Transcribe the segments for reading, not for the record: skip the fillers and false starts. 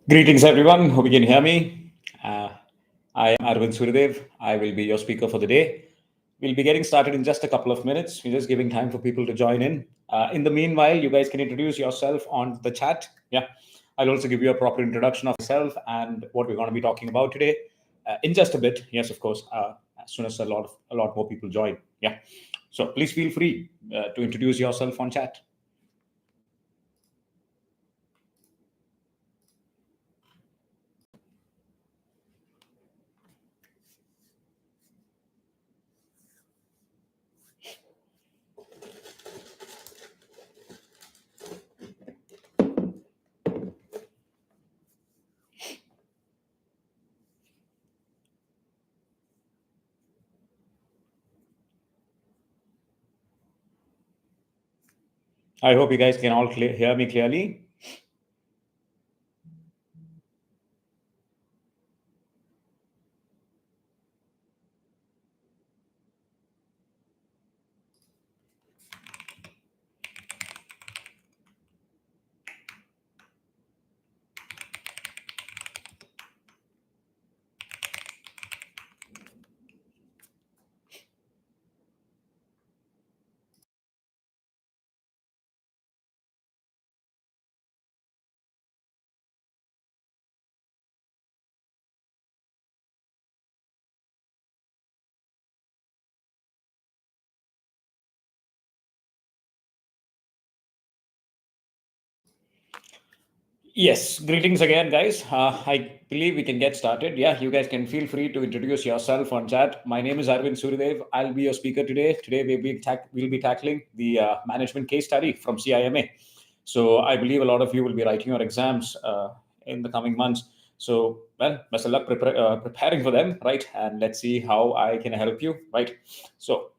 Greetings, everyone. Hope you can hear me. I am Arvind Suryadev. I will be your speaker for the day. We'll be getting started in just a couple of minutes. We're just giving time for people to join in. In the meanwhile, you guys can introduce yourself on the chat. Yeah, I'll also give you a proper introduction of myself and what we're going to be talking about today in just a bit. Yes, of course, as soon as a lot more people join. Yeah, so please feel free to introduce yourself on chat. I hope you guys can all hear me clearly. Yes, greetings again, guys. I believe we can get started. Yeah, you guys can feel free to introduce yourself on chat. My name is Arvind Suryadev. I'll be your speaker today. Today we'll be tackling the management case study from CIMA. So I believe a lot of you will be writing your exams in the coming months. So, well, best of luck preparing for them, right? And let's see how I can help you, right? So,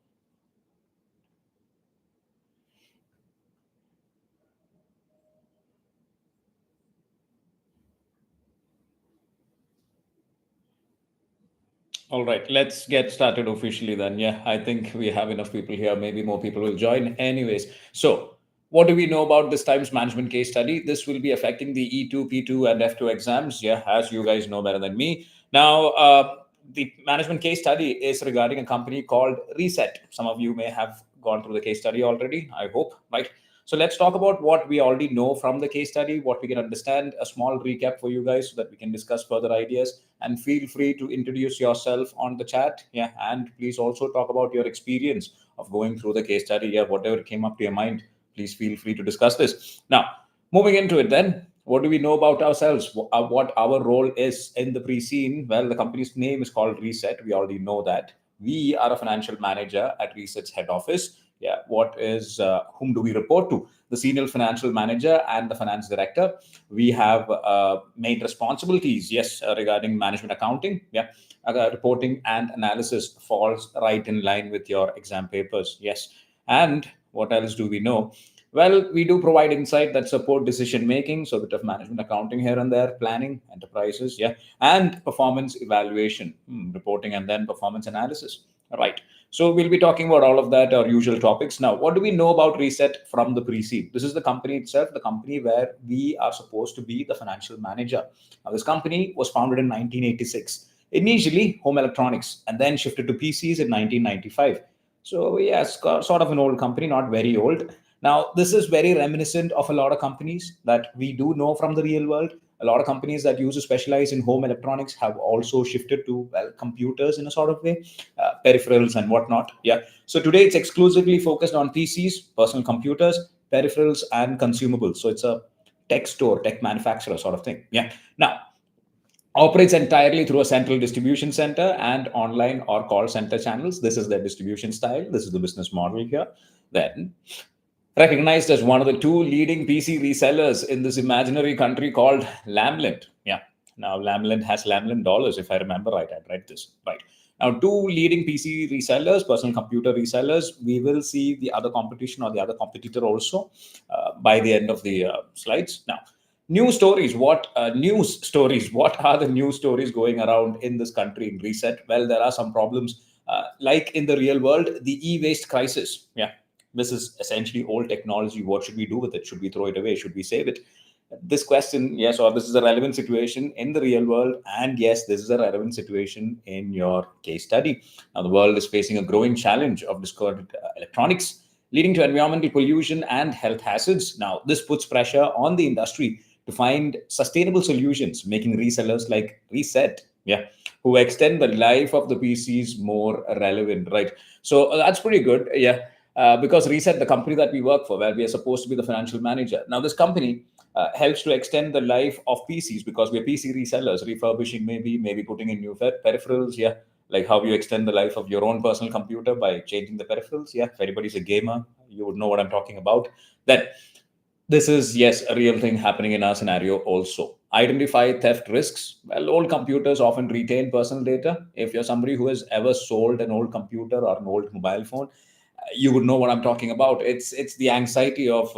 all right, let's get started officially then. Yeah, I think we have enough people here. Maybe more people will join. Anyways, so what do we know about this time's management case study? This will be affecting the E2, P2, and F2 exams. Yeah, as you guys know better than me. Now, the management case study is regarding a company called Reset. Some of you may have gone through the case study already, I hope, right? So let's talk about what we already know from the case study, what we can understand, a small recap for you guys so that we can discuss further ideas. And feel free to introduce yourself on the chat. Yeah, and please also talk about your experience of going through the case study. Yeah, whatever came up to your mind, please feel free to discuss this. Now, moving into it then, what do we know about ourselves? What our role is in the pre-scene? Well, the company's name is called Reset. We already know that. We are a financial manager at Reset's head office. Yeah, whom do we report to? The senior financial manager and the finance director. We have main responsibilities, yes, regarding management accounting. Yeah, reporting and analysis falls right in line with your exam papers. Yes, and what else do we know? Well, we do provide insight that support decision making, so a bit of management accounting here and there, planning, enterprises, yeah, and performance evaluation, reporting, and then performance analysis. All right. So we'll be talking about all of that, our usual topics. Now, what do we know about Reset from the pre-seed? This is the company itself, the company where we are supposed to be the financial manager. Now, this company was founded in 1986. Initially, home electronics, and then shifted to PCs in 1995. So, yes, sort of an old company, not very old. Now, this is very reminiscent of a lot of companies that we do know from the real world. A lot of companies that used to specialize in home electronics have also shifted to, well, computers in a sort of way, peripherals and whatnot. Yeah. So today it's exclusively focused on PCs, personal computers, peripherals, and consumables. So it's a tech store, tech manufacturer sort of thing. Yeah. Now, operates entirely through a central distribution center and online or call center channels. This is their distribution style. This is the business model here. Then, recognized as one of the two leading PC resellers in this imaginary country called Lamland. Yeah. Now, Lamland has Lamland dollars, if I remember right. I read this. Right. Now, two leading PC resellers, personal computer resellers. We will see the other competition or the other competitor also by the end of the slides. Now, news stories. What news stories? What are the news stories going around in this country in Reset? Well, there are some problems. Like in the real world, the e-waste crisis. Yeah, this is essentially old technology. What should we do with it? Should we throw it away? Should we save it? this question, yes, or this is a relevant situation in the real world, and yes, this is a relevant situation in your case study. Now, the world is facing a growing challenge of discarded electronics, leading to environmental pollution and health hazards. Now, this puts pressure on the industry to find sustainable solutions, making resellers like Reset, yeah, who extend the life of the PCs more relevant, right? So that's pretty good, yeah. Because Reset, the company that we work for, where we are supposed to be the financial manager. Now, this company helps to extend the life of PCs because we're PC resellers, refurbishing maybe putting in new peripherals, yeah, like how you extend the life of your own personal computer by changing the peripherals. Yeah, if anybody's a gamer, you would know what I'm talking about. Then this is, yes, a real thing happening in our scenario also. Identify theft risks. Well, old computers often retain personal data. If you're somebody who has ever sold an old computer or an old mobile phone, you would know what I'm talking about. It's the anxiety of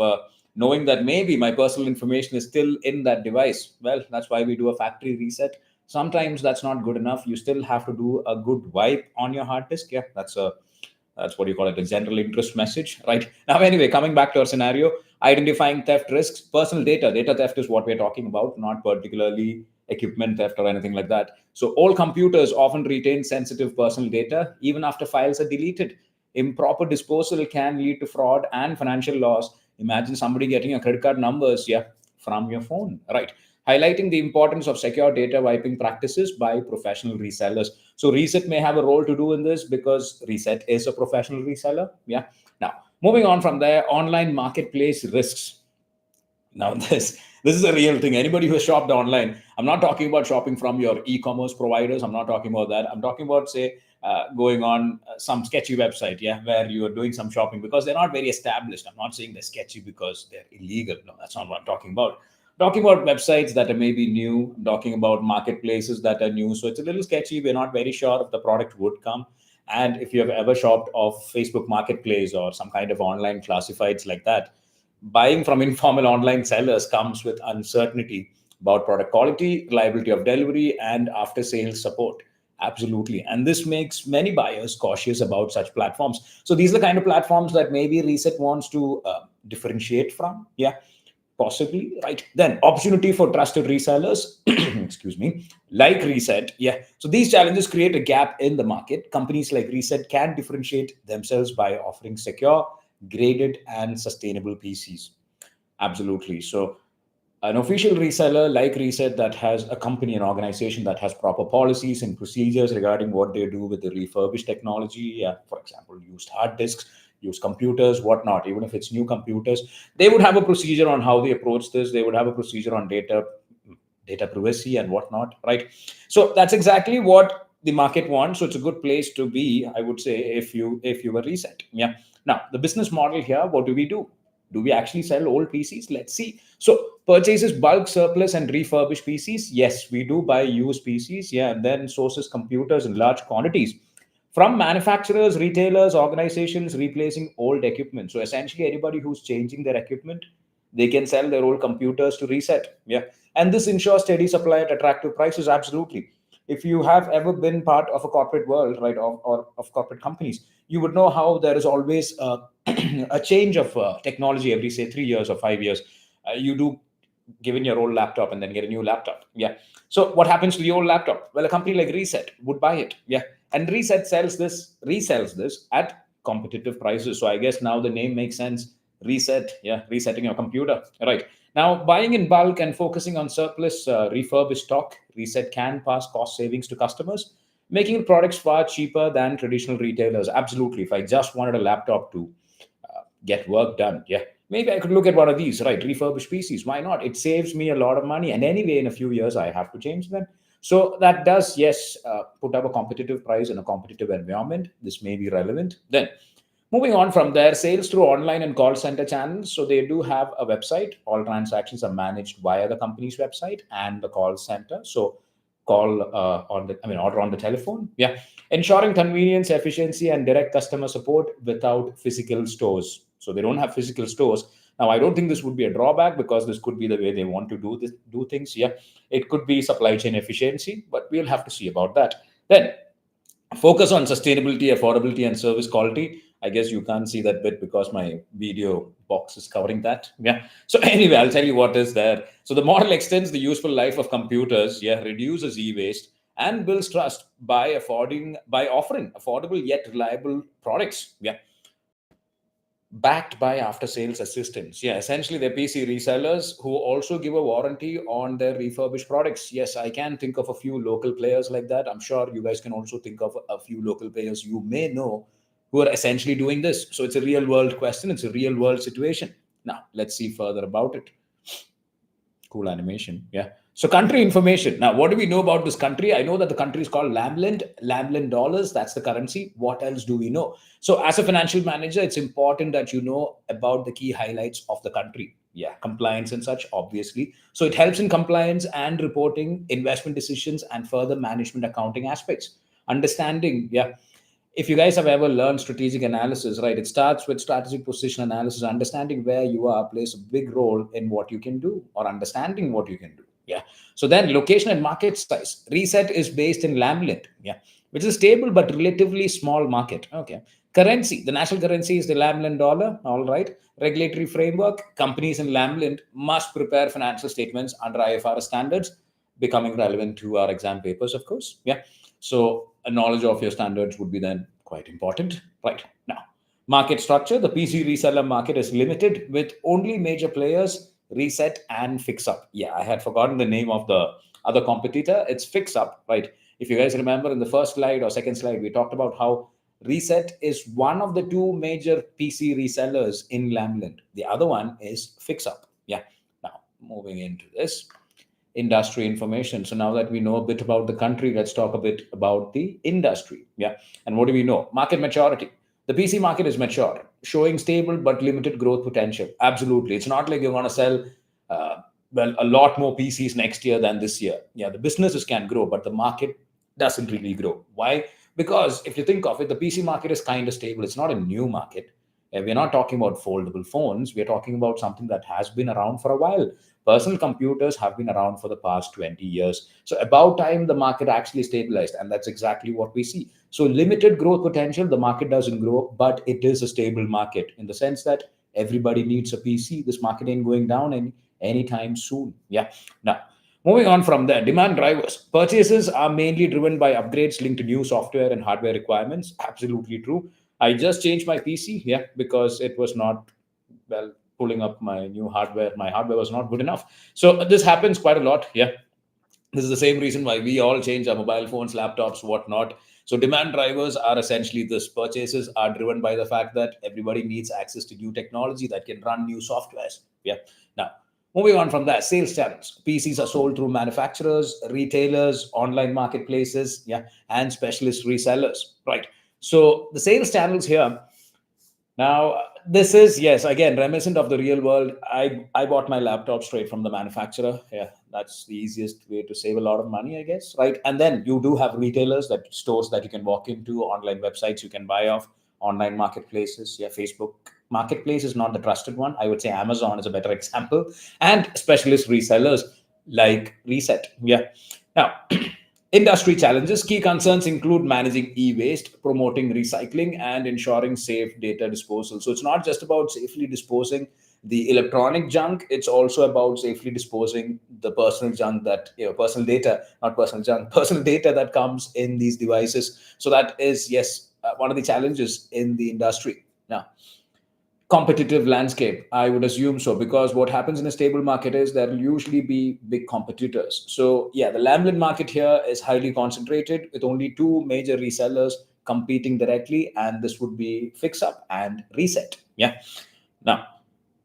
knowing that maybe my personal information is still in that device. Well, that's why we do a factory reset. Sometimes that's not good enough. You still have to do a good wipe on your hard disk. Yeah, that's what you call it, a general interest message, right? Now, anyway, coming back to our scenario, identifying theft risks, personal data theft is what we're talking about, not particularly equipment theft or anything like that. So all computers often retain sensitive personal data even after files are deleted. Improper disposal can lead to fraud and financial loss. Imagine somebody getting your credit card numbers, yeah, from your phone, right? Highlighting the importance of secure data wiping practices by professional resellers. So Reset may have a role to do in this because Reset is a professional reseller. Yeah. Now, moving on from there, online marketplace risks. Now, this is a real thing. Anybody who has shopped online, I'm not talking about shopping from your e-commerce providers. I'm not talking about that. I'm talking about, say, going on some sketchy website, yeah, where you are doing some shopping because they're not very established. I'm not saying they're sketchy because they're illegal. No, that's not what I'm talking about. Talking about websites that are maybe new, talking about marketplaces that are new. So it's a little sketchy. We're not very sure if the product would come. And if you have ever shopped off Facebook Marketplace or some kind of online classifieds like that, buying from informal online sellers comes with uncertainty about product quality, reliability of delivery, and after sales support. Absolutely. And this makes many buyers cautious about such platforms. So these are the kind of platforms that maybe Reset wants to differentiate from. Yeah, possibly. Right. Then opportunity for trusted resellers, excuse me, like Reset. Yeah. So these challenges create a gap in the market. Companies like Reset can differentiate themselves by offering secure, graded, and sustainable PCs. Absolutely. So an official reseller like Reset that has a company, an organization that has proper policies and procedures regarding what they do with the refurbished technology, for example, used hard disks, used computers, whatnot, even if it's new computers, they would have a procedure on how they approach this. They would have a procedure on data privacy and whatnot, right? So that's exactly what the market wants. So it's a good place to be, I would say, if you were Reset. Yeah. Now the business model here, what do we do? Do we actually sell old PCs? Let's see. So purchases bulk, surplus, and refurbished PCs. Yes, we do buy used PCs. Yeah, and then sources computers in large quantities from manufacturers, retailers, organizations replacing old equipment. So essentially, anybody who's changing their equipment, they can sell their old computers to Reset. Yeah, and this ensures steady supply at attractive prices. Absolutely. If you have ever been part of a corporate world, right, or of corporate companies, you would know how there is always a change of technology every, say, 3 years or 5 years. You do give in your old laptop and then get a new laptop. Yeah. So what happens to the old laptop? Well, a company like Reset would buy it. Yeah. And Reset resells this at competitive prices. So I guess now the name makes sense. Reset. Yeah. Resetting your computer. Right. Now, buying in bulk and focusing on surplus refurbished stock, Reset can pass cost savings to customers, making products far cheaper than traditional retailers. Absolutely. If I just wanted a laptop to get work done, yeah, maybe I could look at one of these, right? Refurbished PCs. Why not? It saves me a lot of money. And anyway, in a few years, I have to change them. So that does, yes, put up a competitive price in a competitive environment. This may be relevant. Then moving on from there, sales through online and call center channels. So they do have a website. All transactions are managed via the company's website and the call center. So order on the telephone. Yeah. Ensuring convenience, efficiency, and direct customer support without physical stores. So they don't have physical stores. Now, I don't think this would be a drawback because this could be the way they want to do things. Yeah. It could be supply chain efficiency, but we'll have to see about that. Then focus on sustainability, affordability, and service quality. I guess you can't see that bit because my video box is covering that. Yeah. So anyway, I'll tell you what is there. So the model extends the useful life of computers, yeah, reduces e-waste and builds trust by offering affordable yet reliable products. Yeah, backed by after sales assistance. Yeah, essentially they're PC resellers who also give a warranty on their refurbished products. Yes, I can think of a few local players like that. I'm sure you guys can also think of a few local players you may know who are essentially doing this. So it's a real world question, it's a real world situation. Now, let's see further about it. Cool animation. Yeah. So country information. Now, what do we know about this country? I know that the country is called Lamland dollars. That's the currency. What else do we know? So as a financial manager, it's important that you know about the key highlights of the country. Yeah, compliance and such, obviously. So it helps in compliance and reporting, investment decisions, and further management accounting aspects. Understanding, yeah, if you guys have ever learned strategic analysis, right, it starts with strategic position analysis. Understanding where you are plays a big role in what you can do or understanding what you can do. Yeah. So then location and market size. Reset is based in Lamland, yeah, which is a stable but relatively small market. Okay. Currency. The national currency is the Lamland dollar. All right. Regulatory framework. Companies in Lamland must prepare financial statements under IFRS standards, becoming relevant to our exam papers, of course. Yeah. So a knowledge of your standards would be then quite important. Right. Now, market structure. The PC reseller market is limited with only major players, Reset and Fix Up. Yeah, I had forgotten the name of the other competitor. It's Fix Up, right? If you guys remember in the first slide or second slide, we talked about how Reset is one of the two major PC resellers in Lamland. The other one is Fix Up. Yeah. Now, moving into this industry information. So now that we know a bit about the country, let's talk a bit about the industry. Yeah. And what do we know? Market maturity. The PC market is mature, showing stable but limited growth potential. Absolutely. It's not like you're going to sell, a lot more PCs next year than this year. Yeah, the businesses can grow, but the market doesn't really grow. Why? Because if you think of it, the PC market is kind of stable. It's not a new market. We're not talking about foldable phones. We're talking about something that has been around for a while. Personal computers have been around for the past 20 years. So about time the market actually stabilized, and that's exactly what we see. So limited growth potential, the market doesn't grow, but it is a stable market in the sense that everybody needs a PC. This market ain't going down anytime soon. Yeah. Now, moving on from there, demand drivers. Purchases are mainly driven by upgrades linked to new software and hardware requirements. Absolutely true. I just changed my PC, yeah, because it was not, well, pulling up my new hardware. My hardware was not good enough. So this happens quite a lot. Yeah. This is the same reason why we all change our mobile phones, laptops, whatnot. So demand drivers are essentially this. Purchases are driven by the fact that everybody needs access to new technology that can run new softwares. Yeah. Now, moving on from that, sales channels. PCs are sold through manufacturers, retailers, online marketplaces, yeah, and specialist resellers. Right. So the sales channels here. Now, this is, yes, again, reminiscent of the real world. I bought my laptop straight from the manufacturer. Yeah, that's the easiest way to save a lot of money, I guess, right? And then you do have retailers, that stores that you can walk into, online websites you can buy off, online marketplaces. Yeah, Facebook Marketplace is not the trusted one. I would say Amazon is a better example, and specialist resellers like Reset. Yeah. Now, industry challenges. Key concerns include managing e-waste, promoting recycling, and ensuring safe data disposal. So it's not just about safely disposing the electronic junk, it's also about safely disposing the personal junk that, personal data, not personal junk, personal data that comes in these devices. So that is, yes, one of the challenges in the industry. Now, competitive landscape, I would assume so, because what happens in a stable market is there will usually be big competitors. So yeah, the Lamland market here is highly concentrated with only two major resellers competing directly, and this would be Fix Up and Reset. Yeah. Now,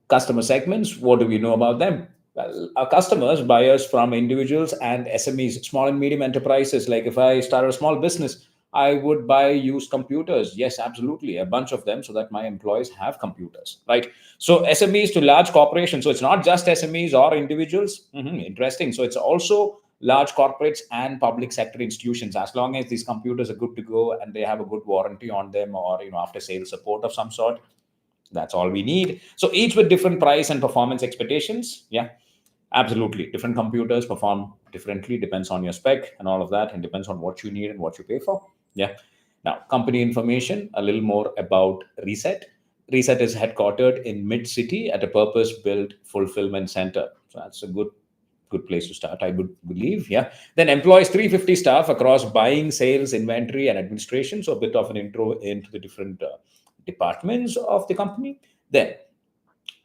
customer segments, what do we know about them? Well, our customers, buyers from individuals and SMEs, small and medium enterprises. Like if I start a small business, I would buy used computers. Yes, absolutely. A bunch of them so that my employees have computers, right? So SMEs to large corporations. So it's not just SMEs or individuals. Interesting. So it's also large corporates and public sector institutions. As long as these computers are good to go and they have a good warranty on them, or after sales support of some sort, that's all we need. So each with different price and performance expectations. Yeah, absolutely. Different computers perform differently, depends on your spec and all of that, and depends on what you need and what you pay for. Yeah. Now, company information, a little more about Reset. Reset is headquartered in Mid City at a purpose-built fulfillment center. So that's a good place to start, I would believe. Yeah. Then employs 350 staff across buying, sales, inventory, and administration. So a bit of an intro into the different departments of the company. Then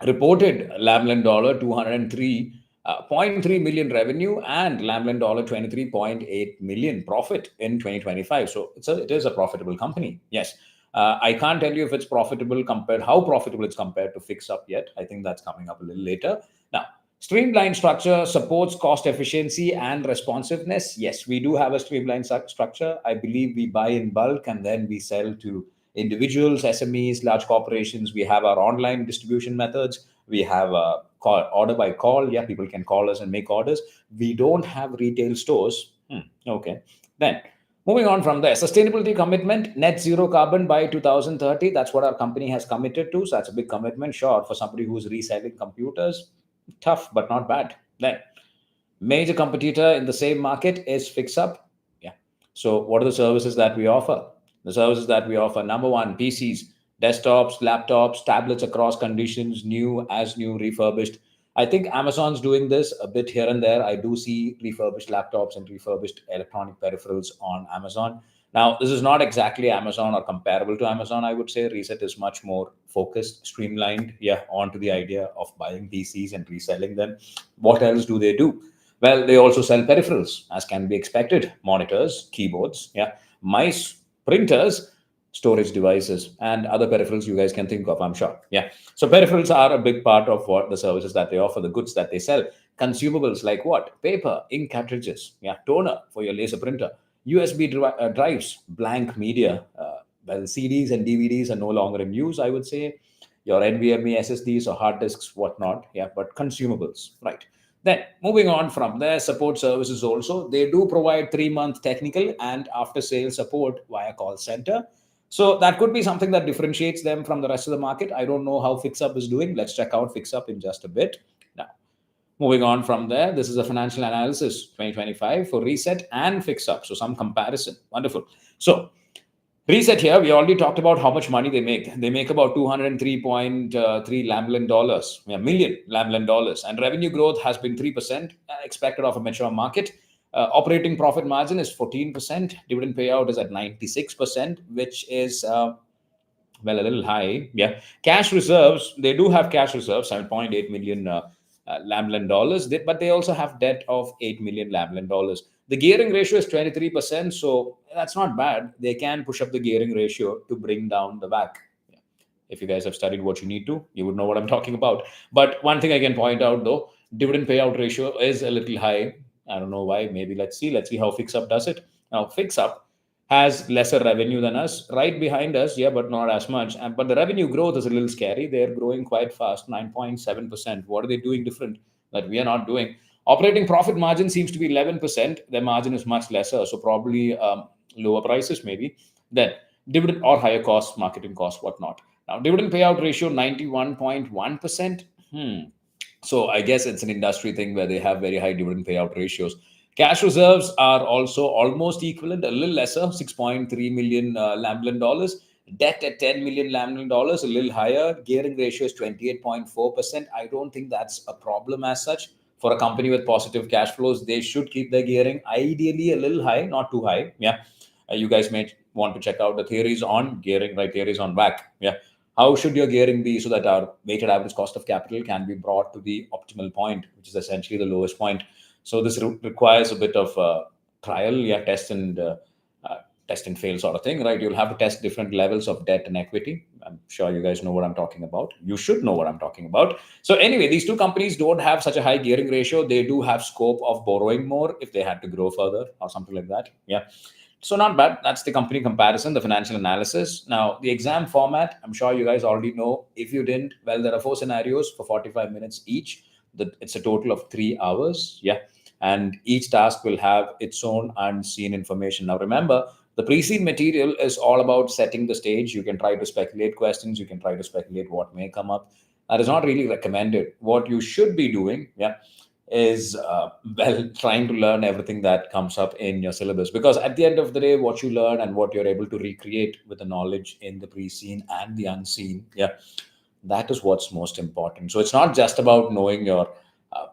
reported Lamlin dollar 203.3 million revenue and Lamlin dollar 23.8 million profit in 2025. So it is a profitable company. Yes. I can't tell you if it's profitable compared, how profitable it's compared to Fix Up yet. I think that's coming up a little later. Now, streamlined structure supports cost efficiency and responsiveness. Yes, we do have a streamlined structure. I believe we buy in bulk and then we sell to individuals, SMEs, large corporations. We have our online distribution methods. We have order by call. Yeah, people can call us and make orders. We don't have retail stores. Okay. Then moving on from there, sustainability commitment, net zero carbon by 2030. That's what our company has committed to. So that's a big commitment. Sure, for somebody who's reselling computers, tough, but not bad. Then major competitor in the same market is FixUp. Yeah. So what are the services that we offer? The services that we offer, number one, PCs, desktops, laptops, tablets across conditions, new, as new, refurbished. I think Amazon's doing this a bit here and there. I do see refurbished laptops and refurbished electronic peripherals on Amazon. Now, this is not exactly Amazon or comparable to Amazon, I would say. Reset is much more focused, streamlined, yeah, onto the idea of buying PCs and reselling them. What else do they do? Well, they also sell peripherals, as can be expected: monitors, keyboards, yeah, mice, printers, storage devices, and other peripherals you guys can think of, I'm sure. Yeah. So peripherals are a big part of what the services that they offer, the goods that they sell. Consumables like what? Paper, ink cartridges, yeah, toner for your laser printer, USB drives, blank media. Well, CDs and DVDs are no longer in use, I would say. Your NVMe SSDs or hard disks, whatnot. Yeah, but consumables, right? Then moving on from there, support services also. They do provide 3-month technical and after sales support via call center. So that could be something that differentiates them from the rest of the market. I don't know how FixUp is doing. Let's check out FixUp in just a bit. Now, moving on from there, this is a financial analysis 2025 for Reset and FixUp. So some comparison. Wonderful. So Reset here, we already talked about how much money they make. They make about 203.3 Lamlin dollars, yeah, million Lamlin dollars. And revenue growth has been 3% expected of a mature market. Operating profit margin is 14%. Dividend payout is at 96%, which is well, a little high. Yeah. Cash reserves, they do have cash reserves, 7.8 million Lamlin dollars, but they also have debt of 8 million Lamlin dollars. The gearing ratio is 23%, so that's not bad. They can push up the gearing ratio to bring down the WACC. Yeah. If you guys have studied what you need to, you would know what I'm talking about. But one thing I can point out though, dividend payout ratio is a little high. I don't know why. Maybe let's see how FixUp does it. Now, FixUp has lesser revenue than us, right behind us, yeah, but not as much. But the revenue growth is a little scary. They're growing quite fast, 9.7%. What are they doing different that we are not doing? Operating profit margin seems to be 11%. Their margin is much lesser, so probably lower prices maybe. Then dividend or higher costs, marketing costs, whatnot. Now, dividend payout ratio 91.1%. So I guess it's an industry thing where they have very high dividend payout ratios. Cash reserves are also almost equivalent, a little lesser, 6.3 million Lamlin dollars. Debt at 10 million Lamlin dollars, a little higher. Gearing ratio is 28.4%. I don't think that's a problem as such. For a company with positive cash flows, they should keep their gearing ideally a little high, not too high. Yeah. You guys may want to check out the theories on gearing, right? Theories on WACC. Yeah. How should your gearing be so that our weighted average cost of capital can be brought to the optimal point, which is essentially the lowest point? So this requires a bit of trial, yeah, test and fail sort of thing, right? You'll have to test different levels of debt and equity. I'm sure you guys know what I'm talking about. You should know what I'm talking about. So anyway, these two companies don't have such a high gearing ratio. They do have scope of borrowing more if they had to grow further or something like that. Yeah. So not bad. That's the company comparison, the financial analysis. Now, the exam format, I'm sure you guys already know. If you didn't, well, there are 4 scenarios for 45 minutes each. It's a total of 3 hours. Yeah. And each task will have its own unseen information. Now, remember, the pre-seen material is all about setting the stage. You can try to speculate questions. You can try to speculate what may come up. That is not really recommended. What you should be doing, yeah, is well, trying to learn everything that comes up in your syllabus, because at the end of the day, what you learn and what you're able to recreate with the knowledge in the pre-seen and the unseen, yeah, that is what's most important. So it's not just about knowing your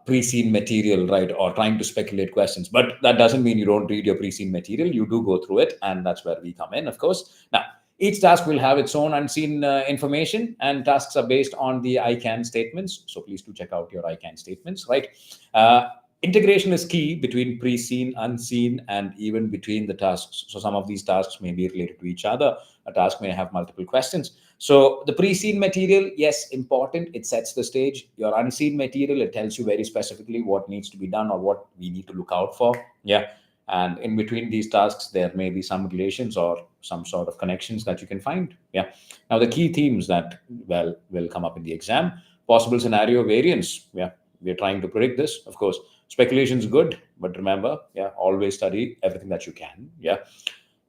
pre-seen material, right, or trying to speculate questions, but that doesn't mean you don't read your pre-seen material. You do go through it, and that's where we come in, of course. Now, each task will have its own unseen information, and tasks are based on the I can statements. So please do check out your I can statements, right? Uh, Integration is key between pre-seen, unseen, and even between the tasks. So some of these tasks may be related to each other. A task may have multiple questions. So the pre-seen material, yes, important. It sets the stage. Your unseen material, it tells you very specifically what needs to be done or what we need to look out for. Yeah. And in between these tasks, there may be some relations or some sort of connections that you can find. Yeah. Now, the key themes that, well, will come up in the exam: possible scenario variance. Yeah. We're trying to predict this, of course. Speculation is good, but remember, yeah, always study everything that you can. Yeah.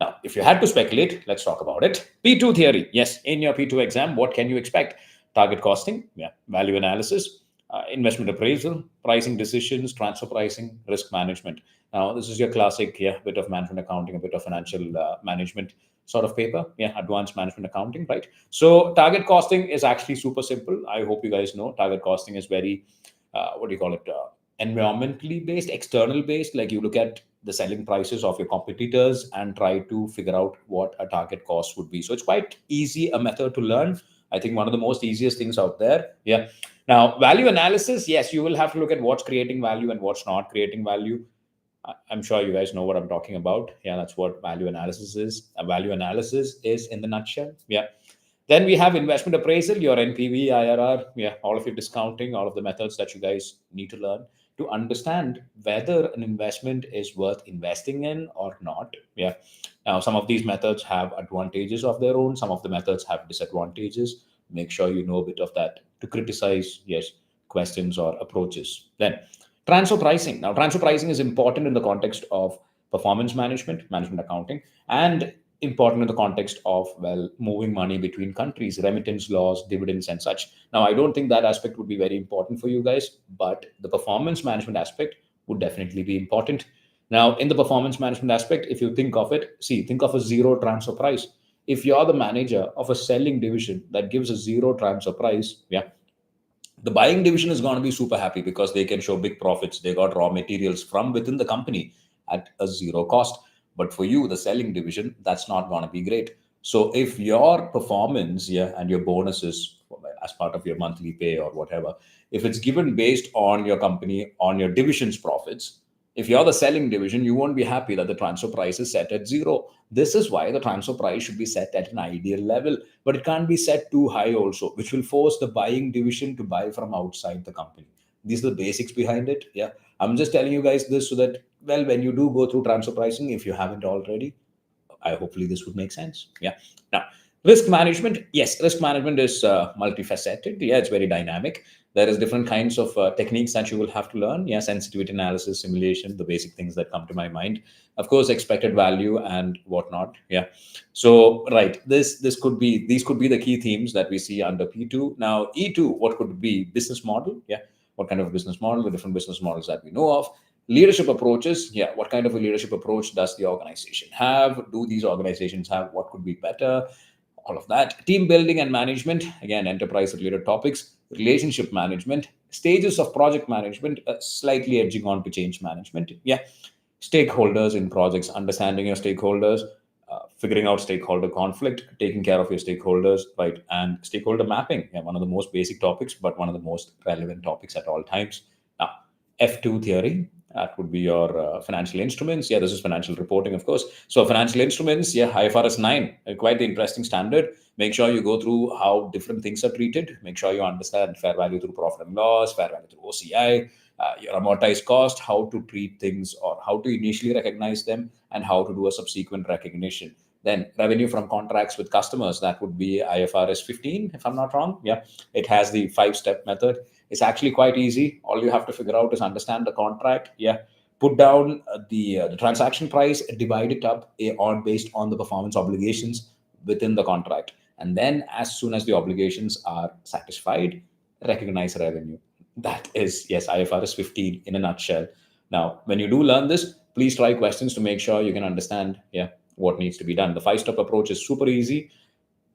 Now, if you had to speculate, let's talk about it. P2 theory. Yes, in your P2 exam, what can you expect? Target costing, yeah, value analysis, investment appraisal, pricing decisions, transfer pricing, risk management. Now, this is your classic, yeah, bit of management accounting, a bit of financial management sort of paper. Yeah, advanced management accounting, right? So, target costing is actually super simple. I hope you guys know target costing is very, what do you call it? Environmentally based, external based. Like, you look at the selling prices of your competitors and try to figure out what a target cost would be. So it's quite easy a method to learn. I think one of the most easiest things out there. Yeah. Now, value analysis, yes, you will have to look at what's creating value and what's not creating value. I'm sure you guys know what I'm talking about. Yeah, that's what value analysis is. A value analysis is in the nutshell. Yeah. Then we have investment appraisal, your NPV, IRR, yeah, all of your discounting, all of the methods that you guys need to learn to understand whether an investment is worth investing in or not. Yeah. Now, some of these methods have advantages of their own, some of the methods have disadvantages. Make sure you know a bit of that to criticize, yes, questions or approaches. Then, transfer pricing. Now, transfer pricing is important in the context of performance management, management accounting, and important in the context of, well, moving money between countries, remittance laws, dividends, and such. Now, I don't think that aspect would be very important for you guys, but the performance management aspect would definitely be important. Now, in the performance management aspect, if you think of it, see, think of a zero transfer price. If you're the manager of a selling division that gives a zero transfer price, yeah, the buying division is going to be super happy because they can show big profits. They got raw materials from within the company at a zero cost. But for you, the selling division, that's not going to be great. So if your performance, yeah, and your bonuses as part of your monthly pay or whatever, if it's given based on your company, on your division's profits, if you're the selling division, you won't be happy that the transfer price is set at zero. This is why the transfer price should be set at an ideal level, but it can't be set too high also, which will force the buying division to buy from outside the company. These are the basics behind it. Yeah. I'm just telling you guys this so that, well, when you do go through transfer pricing, if you haven't already, hopefully this would make sense. Yeah. Now, risk management. Yes, risk management is multifaceted. Yeah, it's very dynamic. There is different kinds of techniques that you will have to learn. Yeah, sensitivity analysis, simulation, the basic things that come to my mind. Of course, expected value and whatnot. Yeah. So, right, this could be, these could be the key themes that we see under P2. Now, E2, what could be? Business model. Yeah. What kind of business model? The different business models that we know of. Leadership approaches. Yeah, what kind of a leadership approach does the organization have? Do these organizations have? What could be better? All of that. Team building and management, again, enterprise related topics. Relationship management, stages of project management, slightly edging on to change management. Yeah. Stakeholders in projects, understanding your stakeholders, figuring out stakeholder conflict, taking care of your stakeholders, right? And stakeholder mapping, yeah, one of the most basic topics, but one of the most relevant topics at all times. Now, F2 theory, that would be your financial instruments. Yeah, this is financial reporting, of course. So financial instruments, yeah, IFRS 9, quite the interesting standard. Make sure you go through how different things are treated. Make sure you understand fair value through profit and loss, fair value through OCI, your amortized cost, how to treat things or how to initially recognize them and how to do a subsequent recognition. Then revenue from contracts with customers, that would be IFRS 15, if I'm not wrong. Yeah, it has the 5-step method. It's actually quite easy. All you have to figure out is understand the contract. Yeah, put down the transaction price, divide it up on based on the performance obligations within the contract, and then as soon as the obligations are satisfied, recognize revenue. That is, yes, IFRS 15 in a nutshell. Now, when you do learn this, please try questions to make sure you can understand, what needs to be done. The five-step approach is super easy.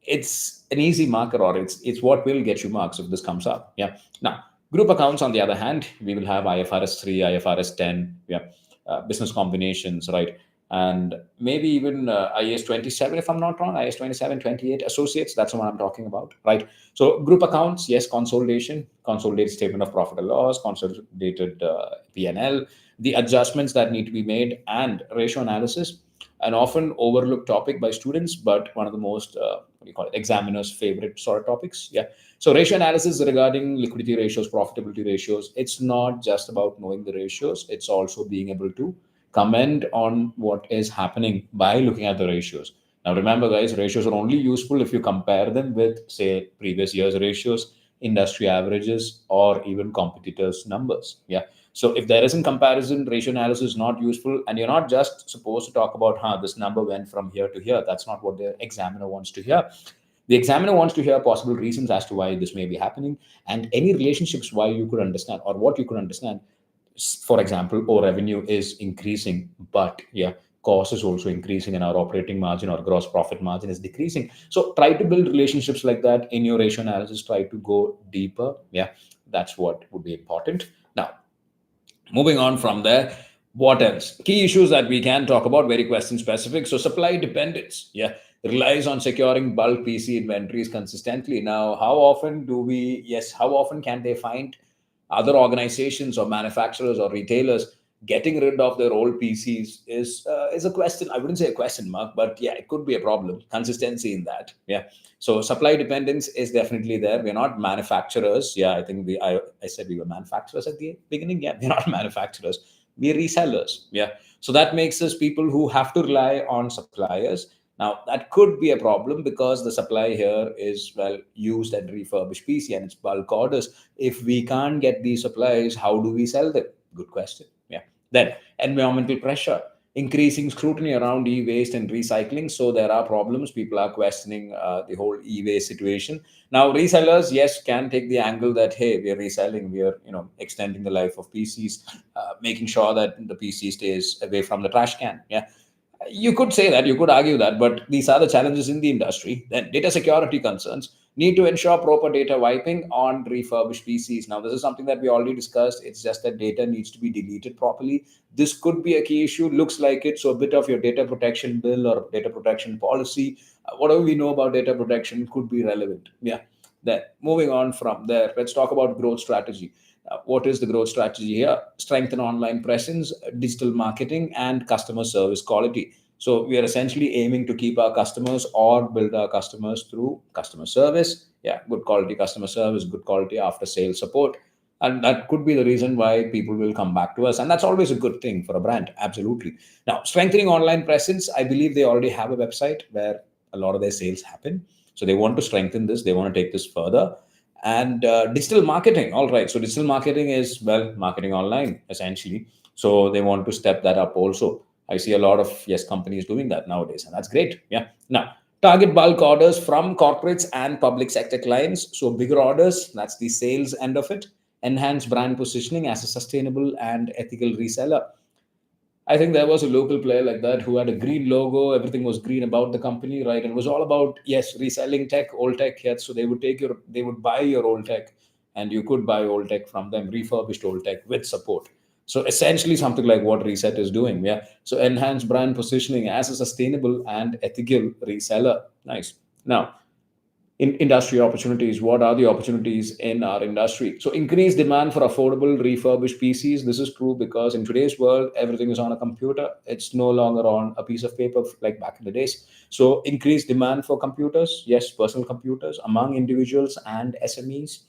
It's an easy marker, or it's what will get you marks if this comes up. Yeah. Now, group accounts, on the other hand, we will have IFRS 3, IFRS 10, business combinations, right? And maybe even IAS 27, if I'm not wrong, IAS 27, 28 associates. That's what I'm talking about, right? So group accounts, yes, consolidation, consolidated statement of profit and loss, consolidated P&L, the adjustments that need to be made, and ratio analysis, an often overlooked topic by students, but one of the most what do you call it, examiners' favorite sort of topics. Yeah. So ratio analysis regarding liquidity ratios, profitability ratios. It's not just about knowing the ratios. It's also being able to comment on what is happening by looking at the ratios. Now, remember, guys, ratios are only useful if you compare them with, say, previous year's ratios, industry averages, or even competitors' numbers. Yeah. So if there isn't comparison, ratio analysis is not useful, and you're not just supposed to talk about, this number went from here to here. That's not what the examiner wants to hear. The examiner wants to hear possible reasons as to why this may be happening, and any relationships why you could understand, or what you could understand. For example, our revenue is increasing, but cost is also increasing, and our operating margin or gross profit margin is decreasing. So try to build relationships like that in your ratio analysis. Try to go deeper. Yeah, that's what would be important. Now, moving on from there, what else? Key issues that we can talk about, very question specific. So supply dependence, relies on securing bulk PC inventories consistently. Now, how often can they find other organizations or manufacturers or retailers getting rid of their old PCs is a question. I wouldn't say a question mark, but it could be a problem. Consistency in that. Yeah. So supply dependence is definitely there. We're not manufacturers. I think I said we were manufacturers at the beginning. Yeah, we're not manufacturers. We're resellers. Yeah. So that makes us people who have to rely on suppliers. Now, that could be a problem because the supply here is, well, used and refurbished PC, and it's bulk orders. If we can't get these supplies, how do we sell them? Good question. Yeah. Then environmental pressure, increasing scrutiny around e-waste and recycling. So there are problems. People are questioning the whole e-waste situation. Now, resellers, yes, can take the angle that, hey, we are reselling, we are extending the life of PCs, making sure that the PC stays away from the trash can. Yeah. You could say that, you could argue that, but these are the challenges in the industry. Then data security concerns, need to ensure proper data wiping on refurbished PCs. Now, this is something that we already discussed. It's just that data needs to be deleted properly. This could be a key issue. Looks like it. So a bit of your data protection bill or data protection policy, whatever we know about data protection could be relevant. Yeah. Then moving on from there, let's talk about growth strategy. What is the growth strategy here? Strengthen online presence, digital marketing, and customer service quality. So we are essentially aiming to keep our customers or build our customers through customer service. Yeah, good quality customer service, good quality after sales support. And that could be the reason why people will come back to us. And that's always a good thing for a brand. Absolutely. Now, strengthening online presence, I believe they already have a website where a lot of their sales happen. So they want to strengthen this. They want to take this further. And digital marketing, all right, so digital marketing is, well, marketing online essentially. So they want to step that up also. I see a lot of companies doing that nowadays, and that's great. Yeah. Now, target bulk orders from corporates and public sector clients. So bigger orders, that's the sales end of it. Enhance brand positioning as a sustainable and ethical reseller. I think there was a local player like that who had a green logo. Everything was green about the company, right? And it was all about, reselling tech, old tech. Yes, so they would buy your old tech, and you could buy old tech from them, refurbished old tech with support. So essentially, something like what Reset is doing. Yeah. So enhance brand positioning as a sustainable and ethical reseller. Nice. Now, in industry opportunities, what are the opportunities in our industry? So increased demand for affordable refurbished PCs. This is true because in today's world, everything is on a computer. It's no longer on a piece of paper like back in the days. So increased demand for computers, yes, personal computers among individuals and SMEs.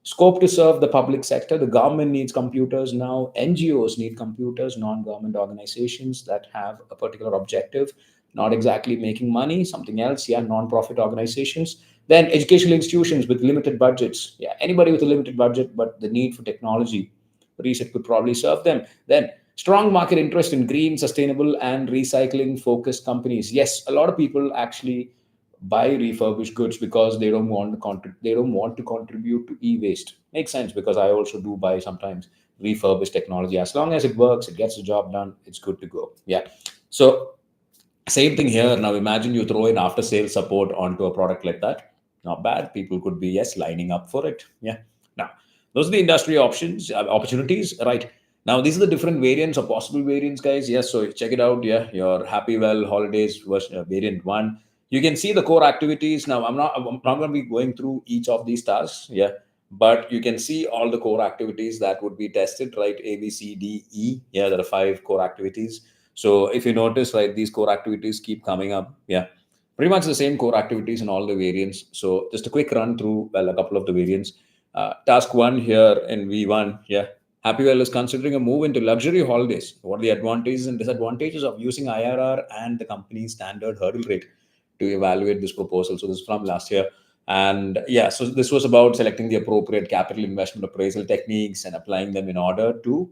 Scope to serve the public sector. The government needs computers now. NGOs need computers, non-government organizations that have a particular objective, not exactly making money, something else. Yeah, non-profit organizations. Then educational institutions with limited budgets. Yeah, anybody with a limited budget, but the need for technology, Reset could probably serve them. Then strong market interest in green, sustainable, and recycling focused companies. Yes, a lot of people actually buy refurbished goods because they don't want to they don't want to contribute to e-waste. Makes sense, because I also do buy sometimes refurbished technology. As long as it works, it gets the job done, it's good to go. Yeah. So same thing here. Now imagine you throw in after sales support onto a product like that. Not bad. People could be, yes, lining up for it. Yeah. Now, those are the industry options, opportunities, right? Now, these are the different variants or possible variants, guys. Yes. So check it out. Yeah. Your Happy Well Holidays version, variant one. You can see the core activities. Now, I'm not going to be going through each of these tasks. Yeah. But you can see all the core activities that would be tested, right? A, B, C, D, E. Yeah. There are 5 core activities. So if you notice, right, these core activities keep coming up. Yeah, pretty much the same core activities in all the variants. So just a quick run through, well, a couple of the variants. Task one here in V1, yeah, Happywell is considering a move into luxury holidays. What are the advantages and disadvantages of using IRR and the company's standard hurdle rate to evaluate this proposal? So this is from last year. And yeah, so this was about selecting the appropriate capital investment appraisal techniques and applying them in order to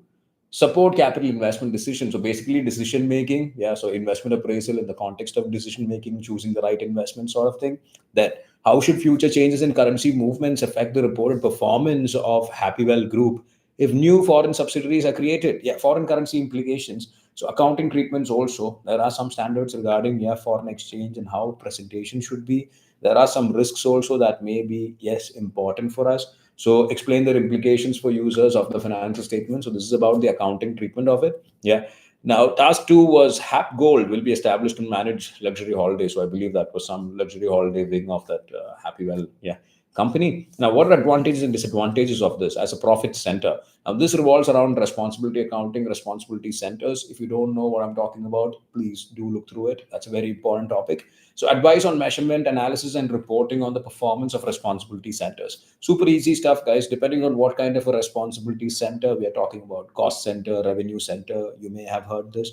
support capital investment decisions. So basically decision making. Yeah, so investment appraisal in the context of decision making, choosing the right investment sort of thing. That how should future changes in currency movements affect the reported performance of Happywell Group if new foreign subsidiaries are created? Yeah, foreign currency implications. So accounting treatments also, there are some standards regarding, yeah, foreign exchange and how presentation should be. There are some risks also that may be, yes, important for us. So explain their implications for users of the financial statement. So this is about the accounting treatment of it. Yeah. Now, task two was Hap Gold will be established and manage luxury holidays. So I believe that was some luxury holiday wing of that Happy Well, yeah, company. Now, what are advantages and disadvantages of this as a profit center? Now, this revolves around responsibility accounting, responsibility centers. If you don't know what I'm talking about, please do look through it. That's a very important topic. So, advice on measurement, analysis, and reporting on the performance of responsibility centers. Super easy stuff, guys. Depending on what kind of a responsibility center we are talking about, cost center, revenue center, you may have heard this.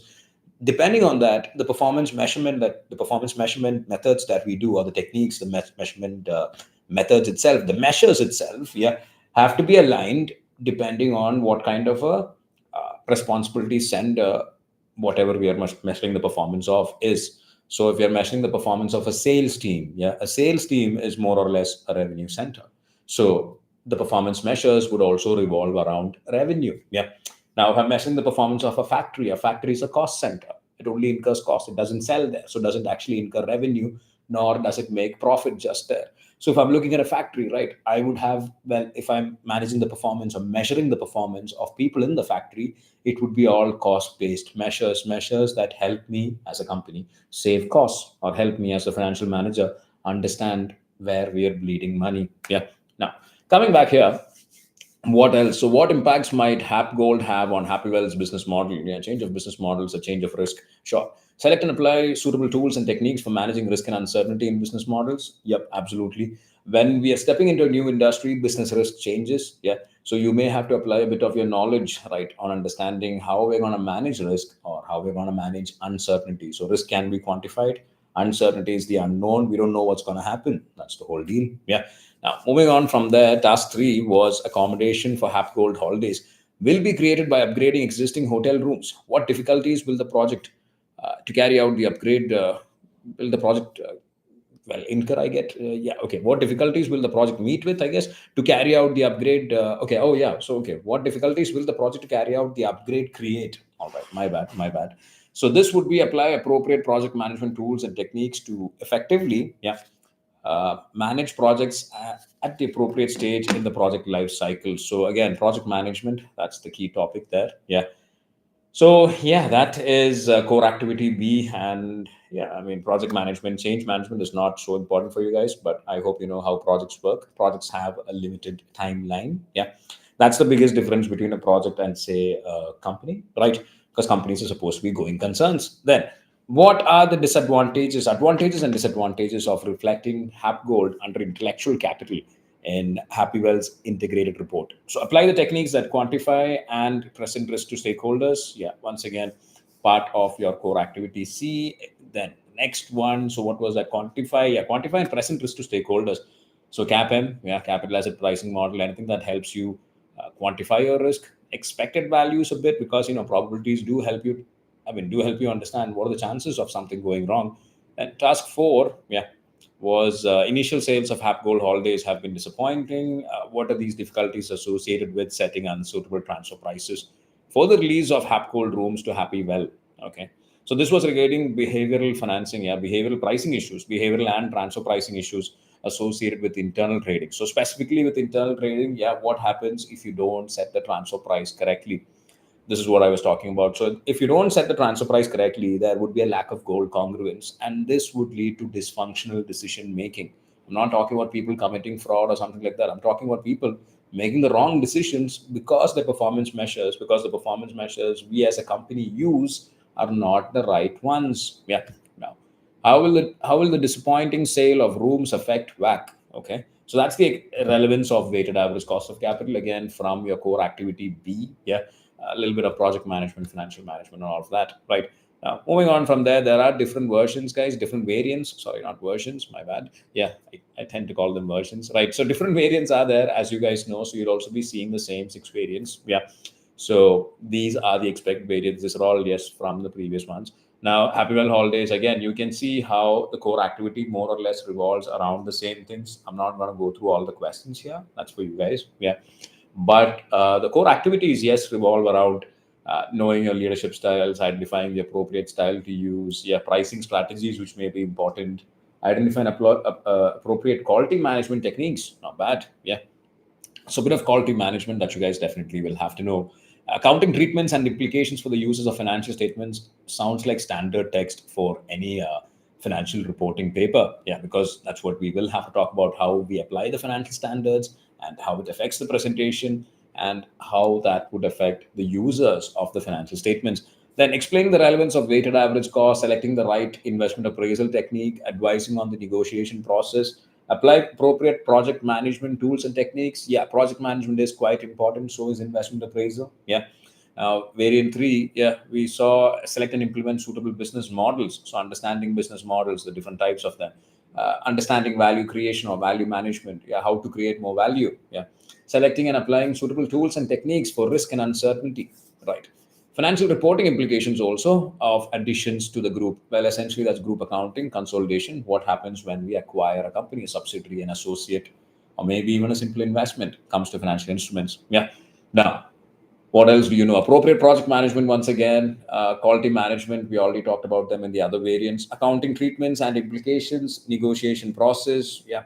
Depending on that, the performance measurement methods that we do, or the techniques, the measurement methods itself, the measures itself, yeah, have to be aligned depending on what kind of a responsibility center, whatever we are measuring the performance of is. So if you're measuring the performance of a sales team, yeah, a sales team is more or less a revenue center. So the performance measures would also revolve around revenue. Yeah. Now, if I'm measuring the performance of a factory is a cost center. It only incurs cost. It doesn't sell there. So it doesn't actually incur revenue, nor does it make profit just there. So if I'm looking at a factory, right, I would have, well, if I'm managing the performance or measuring the performance of people in the factory, it would be all cost-based measures that help me as a company save costs, or help me as a financial manager understand where we are bleeding money. Yeah. Now, coming back here, what else? So, what impacts might Hap Gold have on Happywell's business model? Yeah, change of business models, a change of risk. Sure. Select and apply suitable tools and techniques for managing risk and uncertainty in business models. Yep, absolutely. When we are stepping into a new industry, business risk changes. Yeah. So you may have to apply a bit of your knowledge, right, on understanding how we're going to manage risk or how we're going to manage uncertainty. So risk can be quantified. Uncertainty is the unknown. We don't know what's going to happen. That's the whole deal. Yeah. Now, moving on from there, task three was accommodation for Hap Gold holidays will be created by upgrading existing hotel rooms. What difficulties will the project to carry out the upgrade? Will the project well incur? I get yeah. Okay. What difficulties will the project meet with? I guess to carry out the upgrade. Okay. Oh yeah. So okay. What difficulties will the project to carry out the upgrade create? All right. My bad. My bad. So this would be apply appropriate project management tools and techniques to effectively, yeah, manage projects at the appropriate stage in the project life cycle. So again, project management, that's the key topic there. Yeah. So yeah, that is core activity B. And yeah, I mean, project management, change management is not so important for you guys, but I hope you know how projects work. Projects have a limited timeline. Yeah. That's the biggest difference between a project and say a company, right? Because companies are supposed to be going concerns. Then what are the advantages and disadvantages of reflecting Hap Gold under intellectual capital in Happywell's integrated report? So apply the techniques that quantify and present risk to stakeholders. Yeah, once again, part of your core activity C. Then next one. So what was that? Quantify. Yeah, quantify and present risk to stakeholders. So CAPM, yeah, capital asset pricing model, anything that helps you quantify your risk, expected values a bit, because probabilities do help you. I mean, do help you understand what are the chances of something going wrong. And task four, yeah, was initial sales of Hap Gold holidays have been disappointing. What are these difficulties associated with setting unsuitable transfer prices for the release of Hap Gold rooms to Happy Well? Okay. So this was regarding behavioral financing, yeah, behavioral pricing issues, behavioral and transfer pricing issues associated with internal trading. So specifically with internal trading, yeah, what happens if you don't set the transfer price correctly? This is what I was talking about. So if you don't set the transfer price correctly, there would be a lack of gold congruence, and this would lead to dysfunctional decision making. I'm not talking about people committing fraud or something like that. I'm talking about people making the wrong decisions because the performance measures we as a company use are not the right ones. Yeah. Now, how will the disappointing sale of rooms affect WAC? Okay, so that's the relevance of weighted average cost of capital again from your core activity B. Yeah, a little bit of project management, financial management, and all of that. Right. Now, moving on from there, there are different versions, guys, different variants. Sorry, not versions. My bad. Yeah, I tend to call them versions. Right. So different variants are there, as you guys know. So you'll also be seeing the same 6 variants. Yeah. So these are the expected variants. These are all yes from the previous ones. Now, Happy Well Holidays, again, you can see how the core activity more or less revolves around the same things. I'm not going to go through all the questions here. That's for you guys. Yeah. But the core activities, yes, revolve around knowing your leadership styles, identifying the appropriate style to use, yeah, pricing strategies, which may be important, identifying appropriate quality management techniques. Not bad. Yeah. So a bit of quality management that you guys definitely will have to know. Accounting treatments and implications for the users of financial statements sounds like standard text for any financial reporting paper. Yeah, because that's what we will have to talk about, how we apply the financial standards and how it affects the presentation and how that would affect the users of the financial statements. Then explaining the relevance of weighted average cost, selecting the right investment appraisal technique, advising on the negotiation process, apply appropriate project management tools and techniques. Yeah, project management is quite important. So is investment appraisal. Yeah. Variant three, yeah, we saw select and implement suitable business models. So understanding business models, the different types of them, understanding value creation or value management. Yeah, how to create more value. Yeah, selecting and applying suitable tools and techniques for risk and uncertainty. Right. Financial reporting implications also of additions to the group. Well, essentially that's group accounting, consolidation. What happens when we acquire a company, a subsidiary, an associate, or maybe even a simple investment comes to financial instruments. Yeah. Now, what else do you know? Appropriate project management, once again, quality management. We already talked about them in the other variants. Accounting treatments and implications, negotiation process. Yeah.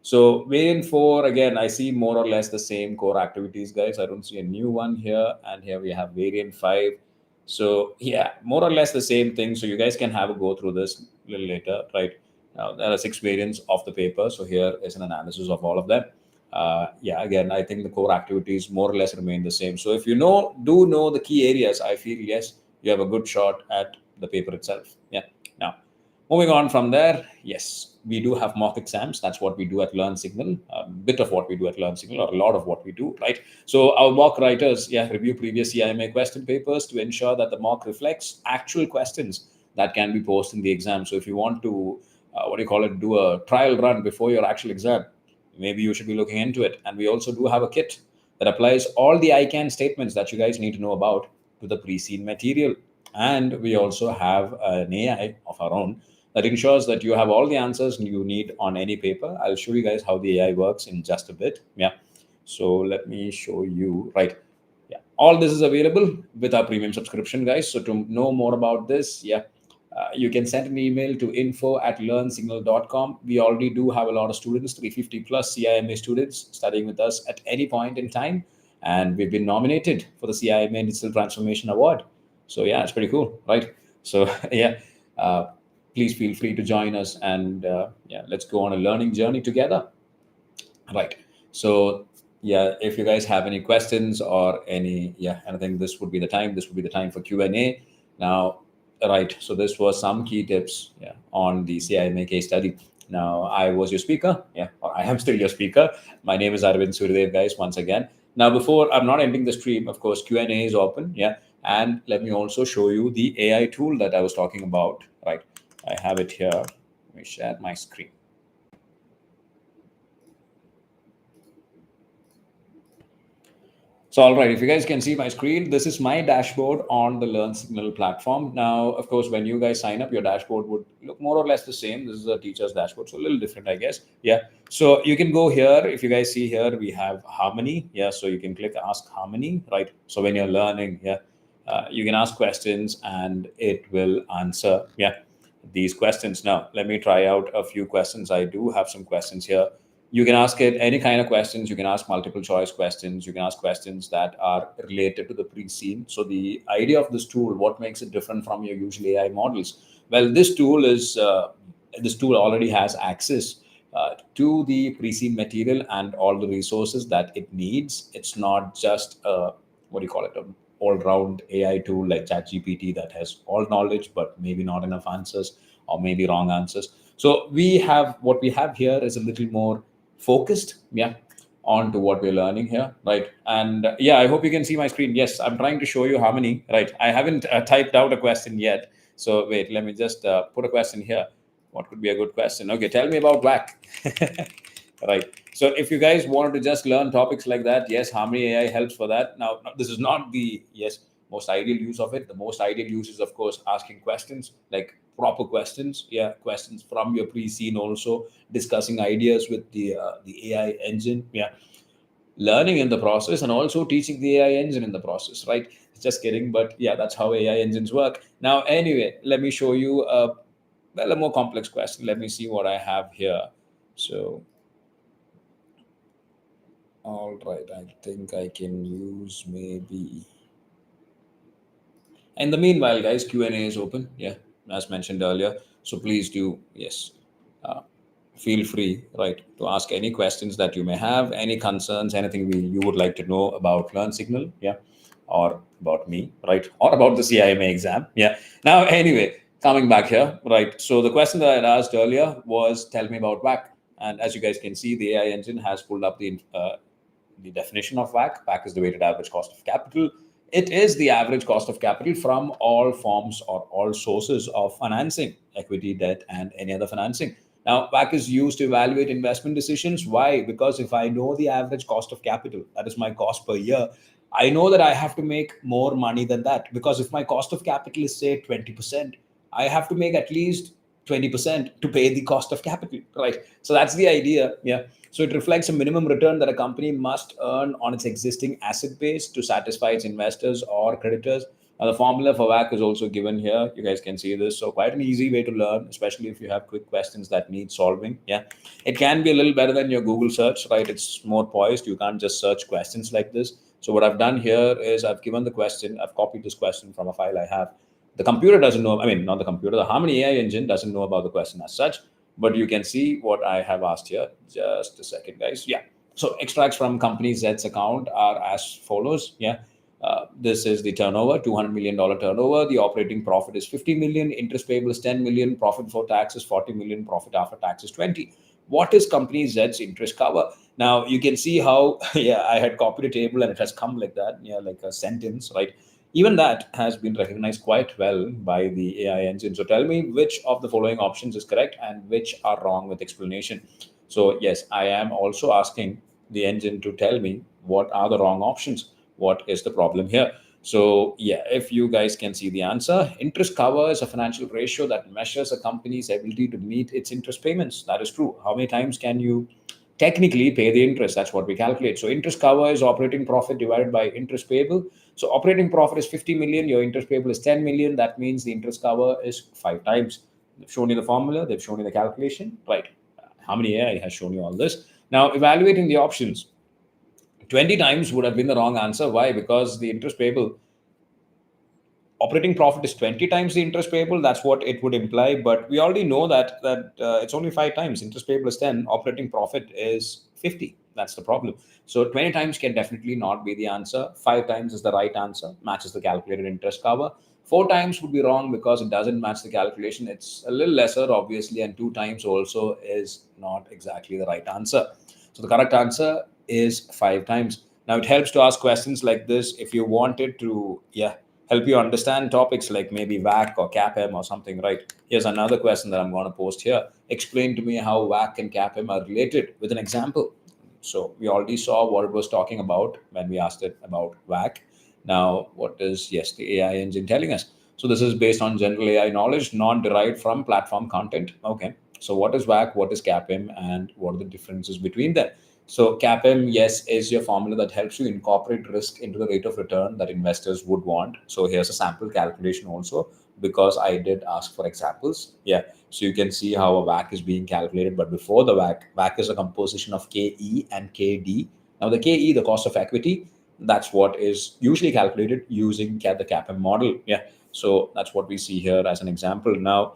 So variant four, again, I see more or less the same core activities, guys. I don't see a new one here. And here we have variant five. So yeah, more or less the same thing. So you guys can have a go through this a little later, right? Now, there are 6 variants of the paper. So here is an analysis of all of them. Yeah, again, I think the core activities more or less remain the same. So if you do know the key areas, I feel yes, you have a good shot at the paper itself. Yeah. Now, moving on from there, yes, we do have mock exams. That's what we do at Learnsignal. A bit of what we do at Learnsignal, or a lot of what we do, right? So our mock writers, yeah, review previous CIMA question papers to ensure that the mock reflects actual questions that can be posed in the exam. So if you want to, what do you call it, do a trial run before your actual exam, maybe you should be looking into it. And we also do have a kit that applies all the ICANN statements that you guys need to know about to the pre-seen material. And we also have an AI of our own that ensures that you have all the answers you need on any paper. I'll show you guys how the AI works in just a bit. Yeah. So let me show you, right. Yeah. All this is available with our premium subscription, guys. So to know more about this, yeah, you can send an email to info@learnsignal.com. We already do have a lot of students, 350 plus CIMA students studying with us at any point in time. And we've been nominated for the CIMA Digital Transformation Award. So yeah, it's pretty cool, right? So yeah, please feel free to join us and yeah, let's go on a learning journey together. Right. So yeah, if you guys have any questions or any, yeah, anything, this would be the time. This would be the time for Q&A. Now, right. So this was some key tips, yeah, on the CIMA case study. Now, I was your speaker. Yeah, or I am still your speaker. My name is Arvind Suryadev, guys, once again. Now, before I'm not ending the stream, of course, Q&A is open. Yeah. And let me also show you the AI tool that I was talking about. Right. I have it here. Let me share my screen. So, all right, if you guys can see my screen, this is my dashboard on the Learnsignal platform. Now, of course, when you guys sign up, your dashboard would look more or less the same. This is a teacher's dashboard, so a little different, I guess. Yeah. So you can go here. If you guys see here, we have Harmony. Yeah. So you can click Ask Harmony, right? So when you're learning, yeah, you can ask questions and it will answer, yeah, these questions. Now, let me try out a few questions. I do have some questions here. You can ask it any kind of questions. You can ask multiple choice questions. You can ask questions that are related to the pre-seen. So the idea of this tool, what makes it different from your usual AI models? Well, this tool already has access to the pre-seen material and all the resources that it needs. It's not just what do you call it? An all-round AI tool like ChatGPT that has all knowledge, but maybe not enough answers or maybe wrong answers. So what we have here is a little more focused, yeah, on to what we're learning here, right? And yeah, I hope you can see my screen. Yes, I'm trying to show you Harmony, right? I haven't typed out a question yet. So wait, let me just put a question here. What could be a good question? Okay, tell me about WAC. Right. So if you guys wanted to just learn topics like that, yes, Harmony AI helps for that. Now, this is not the most ideal use of it. The most ideal use is, of course, asking questions, like proper questions. Yeah, questions from your pre-seen, also discussing ideas with the AI engine. Yeah, learning in the process and also teaching the AI engine in the process. Right. Just kidding, but yeah, that's how AI engines work. Now, anyway, let me show you a more complex question. Let me see what I have here. So all right, I think I can use maybe. In the meanwhile, guys, Q&A is open. Yeah, as mentioned earlier. So please do, yes, uh, feel free, right, to ask any questions that you may have, any concerns, anything you would like to know about Learnsignal, yeah, or about me, right, or about the CIMA exam. Yeah. Now, anyway, coming back here, right. So the question that I had asked earlier was, tell me about WAC. And as you guys can see, the AI engine has pulled up the definition of WAC. WAC is the weighted average cost of capital. It is the average cost of capital from all forms or all sources of financing, equity, debt, and any other financing. Now, WAC is used to evaluate investment decisions. Why? Because if I know the average cost of capital, that is my cost per year, I know that I have to make more money than that. Because if my cost of capital is, say, 20%, I have to make at least 20% to pay the cost of capital, right? So that's the idea. Yeah. So it reflects a minimum return that a company must earn on its existing asset base to satisfy its investors or creditors. Now, the formula for WAC is also given here. You guys can see this. So quite an easy way to learn, especially if you have quick questions that need solving. Yeah. It can be a little better than your Google search, right? It's more poised. You can't just search questions like this. So what I've done here is I've given the question, I've copied this question from a file I have. The computer doesn't know, I mean, not the computer, the Harmony AI engine doesn't know about the question as such, but you can see what I have asked here. Just a second, guys. Yeah. So extracts from company Z's account are as follows. Yeah. This is the turnover, $200 million turnover. The operating profit is 50 million. Interest payable is 10 million. Profit before tax is 40 million. Profit after tax is 20. What is company Z's interest cover? Now you can see how, yeah, I had copied a table and it has come like that. Yeah, like a sentence, right? Even that has been recognized quite well by the AI engine. So tell me which of the following options is correct and which are wrong with explanation. So yes, I am also asking the engine to tell me what are the wrong options. What is the problem here? So yeah, if you guys can see the answer, interest cover is a financial ratio that measures a company's ability to meet its interest payments. That is true. How many times can you technically pay the interest? That's what we calculate. So interest cover is operating profit divided by interest payable. So operating profit is 50 million, your interest payable is 10 million. That means the interest cover is 5 times. They've shown you the formula, they've shown you the calculation, right? Harmony AI has shown you all this. Now, evaluating the options, 20 times would have been the wrong answer. Why? Because the interest payable, operating profit is 20 times the interest payable. That's what it would imply. But we already know that it's only 5 times. Interest payable is 10. Operating profit is 50. That's the problem. So 20 times can definitely not be the answer. 5 times is the right answer. Matches the calculated interest cover. 4 times would be wrong because it doesn't match the calculation. It's a little lesser, obviously. And 2 times also is not exactly the right answer. So the correct answer is 5 times. Now it helps to ask questions like this if you wanted to, yeah, help you understand topics like maybe WAC or CAPM or something, right? Here's another question that I'm going to post here. Explain to me how WAC and CAPM are related with an example. So we already saw what it was talking about when we asked it about WAC. Now, what is, yes, the AI engine telling us? So this is based on general AI knowledge, not derived from platform content. Okay. So what is WAC? What is CAPM? And what are the differences between them? So CAPM, yes, is your formula that helps you incorporate risk into the rate of return that investors would want. So here's a sample calculation also, because I did ask for examples. Yeah. So you can see how a WAC is being calculated. But before the WAC is a composition of KE and KD. Now the KE, the cost of equity, that's what is usually calculated using the CAPM model. Yeah. So that's what we see here as an example. Now,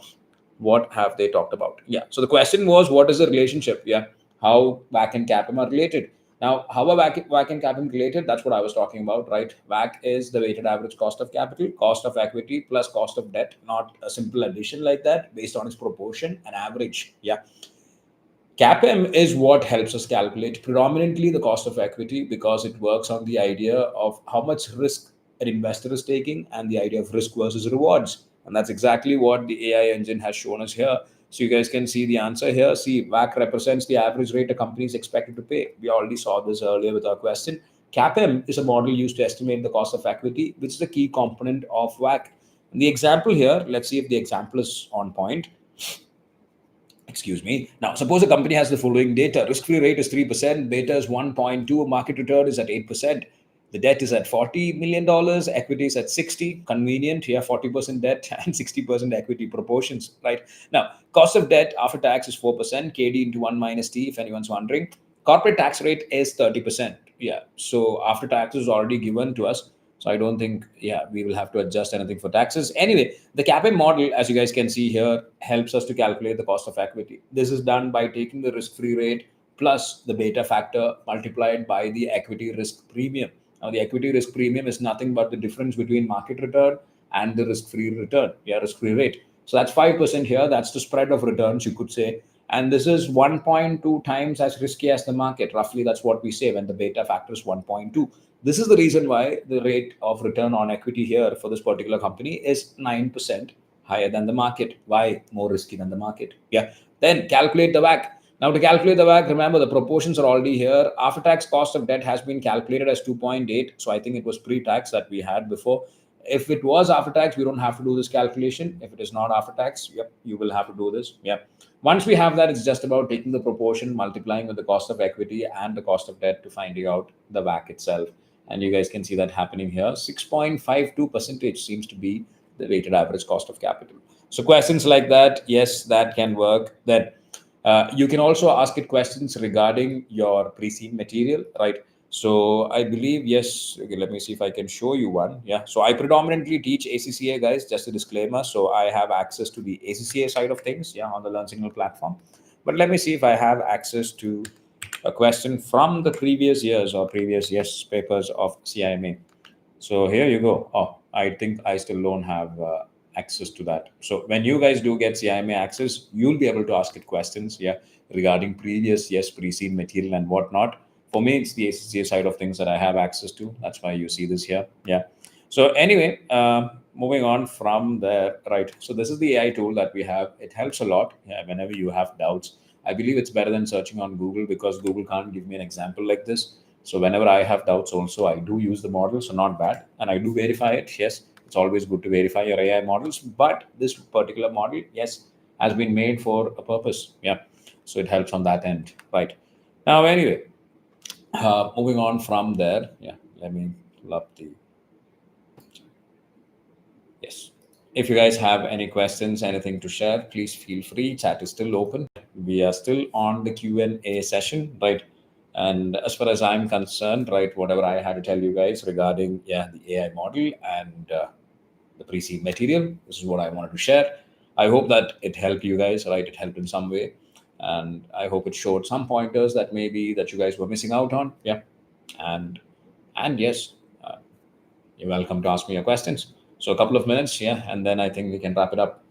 what have they talked about? Yeah. So the question was, what is the relationship? Yeah. How WAC and CAPM are related. Now, how are WAC and CAPM related? That's what I was talking about, right? WAC is the weighted average cost of capital, cost of equity plus cost of debt, not a simple addition like that, based on its proportion and average. Yeah. CAPM is what helps us calculate predominantly the cost of equity, because it works on the idea of how much risk an investor is taking and the idea of risk versus rewards. And that's exactly what the AI engine has shown us here. So you guys can see the answer here. See, WAC represents the average rate a company is expected to pay. We already saw this earlier with our question. CAPM is a model used to estimate the cost of equity, which is a key component of WAC. And the example here, let's see if the example is on point. Excuse me. Now, suppose a company has the following data. Risk-free rate is 3%, beta is 1.2, market return is at 8%. The debt is at $40 million, equity is at 60, convenient, here 40% debt and 60% equity proportions, right? Now, cost of debt after tax is 4%, KD into 1 minus T, if anyone's wondering. Corporate tax rate is 30%. Yeah, so after tax is already given to us. So I don't think, yeah, we will have to adjust anything for taxes. Anyway, the CAPM model, as you guys can see here, helps us to calculate the cost of equity. This is done by taking the risk-free rate plus the beta factor multiplied by the equity risk premium. Now, the equity risk premium is nothing but the difference between market return and the risk-free return, yeah, risk-free rate. So that's 5% here. That's the spread of returns, you could say. And this is 1.2 times as risky as the market. Roughly, that's what we say when the beta factor is 1.2. This is the reason why the rate of return on equity here for this particular company is 9% higher than the market. Why? More risky than the market. Yeah. Then calculate the WAC. Now, to calculate the WAC, remember the proportions are already here. After tax cost of debt has been calculated as 2.8. So I think it was pre-tax that we had before. If it was after tax, we don't have to do this calculation. If it is not after tax, yep, you will have to do this. Yep. Once we have that, it's just about taking the proportion, multiplying with the cost of equity and the cost of debt to finding out the WAC itself. And you guys can see that happening here. 6.52% seems to be the weighted average cost of capital. So questions like that, yes, that can work. Then you can also ask it questions regarding your pre-seen material, right? So I believe, yes, okay, let me see if I can show you one. Yeah. So I predominantly teach ACCA, guys, just a disclaimer. So I have access to the ACCA side of things, yeah, on the Learnsignal platform. But let me see if I have access to a question from the previous years or previous, yes, papers of CIMA. So here you go. Oh, I think I still don't have access to that. So when you guys do get CIMA access, you'll be able to ask it questions, yeah, regarding previous, yes, pre-seen material and whatnot. For me, it's the ACCA side of things that I have access to. That's why you see this here. Yeah. So anyway, moving on from there, right? So this is the AI tool that we have. It helps a lot. Yeah, whenever you have doubts, I believe it's better than searching on Google, because Google can't give me an example like this. So whenever I have doubts also, I do use the model, so not bad. And I do verify it. Yes, it's always good to verify your AI models. But this particular model, yes, has been made for a purpose. Yeah. So it helps on that end. Right. Now, anyway, moving on from there. Yeah. Let me pull up the. Yes. If you guys have any questions, anything to share, please feel free. Chat is still open. We are still on the Q&A session, right? And as far as I'm concerned, right, whatever I had to tell you guys regarding, yeah, the AI model and the pre-seed material, this is what I wanted to share. I hope that it helped you guys, right? It helped in some way. And I hope it showed some pointers that maybe that you guys were missing out on. Yeah. And, and yes, you're welcome to ask me your questions. So a couple of minutes, yeah, and then I think we can wrap it up.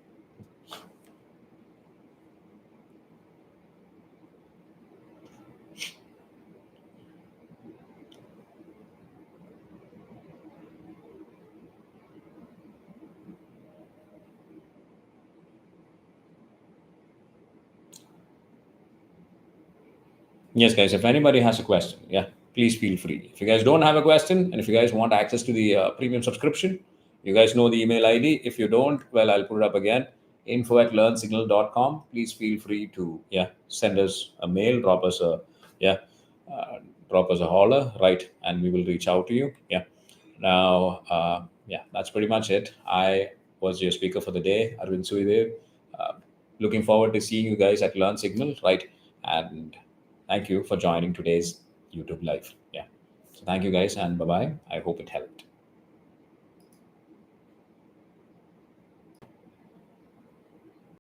Yes, guys, if anybody has a question, yeah, please feel free. If you guys don't have a question and if you guys want access to the premium subscription, you guys know the email ID. If you don't, well, I'll put it up again, info@learnsignal.com. Please feel free to, yeah, send us a mail, yeah, uh, drop us a holler, right? And we will reach out to you. Yeah. Now, yeah, that's pretty much it. I was your speaker for the day, Arvind Suidev. Uh, Looking forward to seeing you guys at Learn Signal, right? And thank you for joining today's YouTube live. Yeah. So thank you guys and bye bye. I hope it helped.